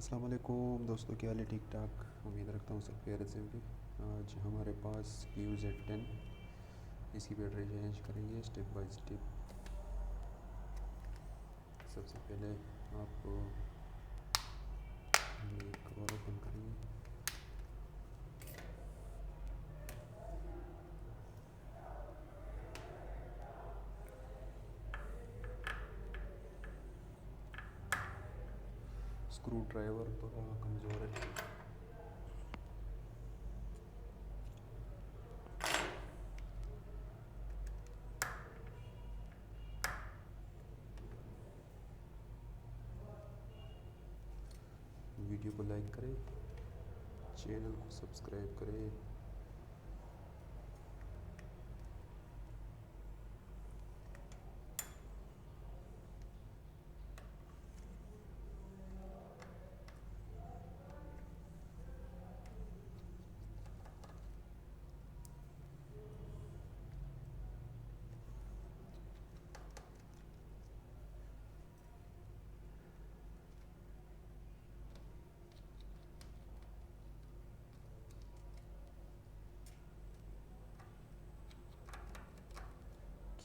अस्सलाम वालेकुम दोस्तों, क्या हाल है? ठीक ठाक, उम्मीद रखता हूँ सब खैरियत से होंगे। आज हमारे पास QZ10, इसकी बैटरी चेंज करेंगे स्टेप बाय स्टेप। सबसे पहले आपको कवर ओपन करेंगे। स्क्रू ड्राइवर थोड़ा कमज़ोर है। वीडियो को लाइक करें, चैनल को सब्सक्राइब करें।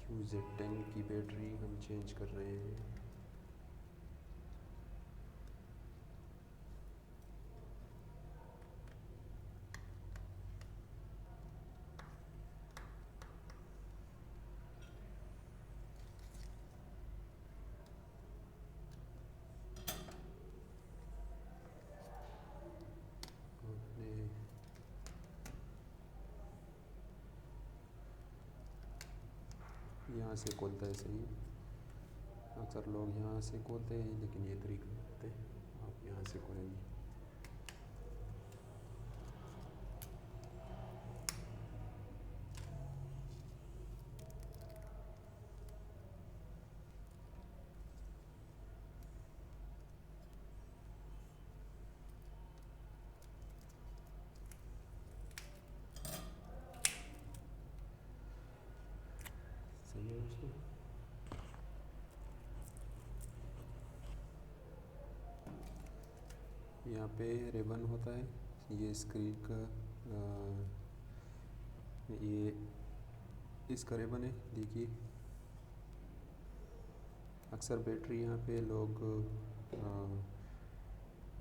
QZ10 की बैटरी हम चेंज कर रहे हैं। आपने यहाँ से खोलता है सही। अक्सर लोग यहाँ से खोलते हैं, लेकिन ये तरीका नहीं होते। आप यहाँ से खोलेंगे। सही है दोस्तों। यहाँ पे रिबन होता है, ये स्क्रीन का ये इसका रिबन है। देखिए, अक्सर बैटरी यहाँ पे लोग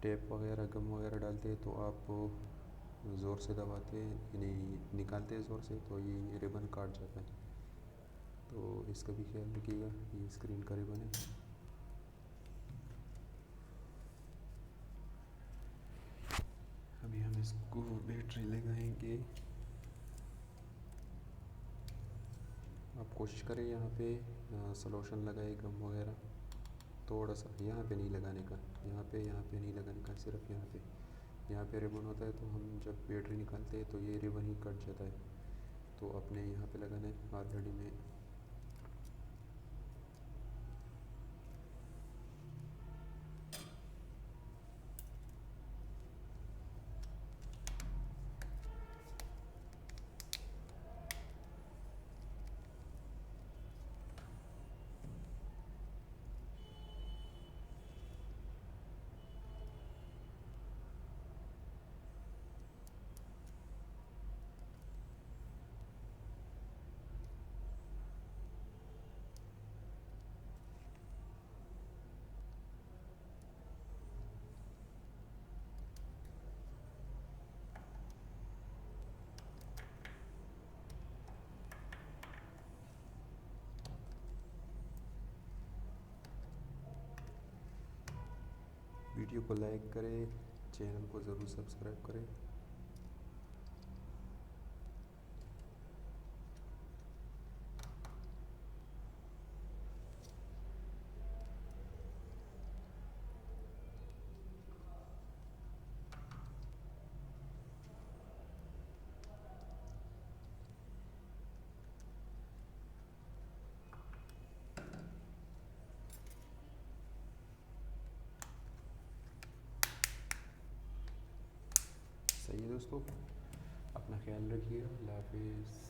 टेप वगैरह गम वगैरह डालते हैं, तो आप ज़ोर से दबाते हैं, यानी निकालते हैं ज़ोर से, तो ये रिबन काट जाता है। तो इसका भी ख्याल रखिएगा। ये स्क्रीन का रिबन है। अभी हम इसको बैटरी लगाएंगे। आप कोशिश करें यहाँ पे सॉल्यूशन लगाए गम वगैरह, थोड़ा सा। यहाँ पे नहीं लगाने का, यहाँ पे नहीं लगाने का, सिर्फ यहाँ पे रिबन होता है, तो हम जब बैटरी निकालते हैं तो ये रिबन ही कट जाता है। तो अपने यहाँ पे लगाना है। ऑलरेडी में वीडियो को लाइक करें, चैनल को ज़रूर सब्सक्राइब करें। सही है दोस्तों, अपना ख्याल रखिएगा। अल्लाह हाफिज़।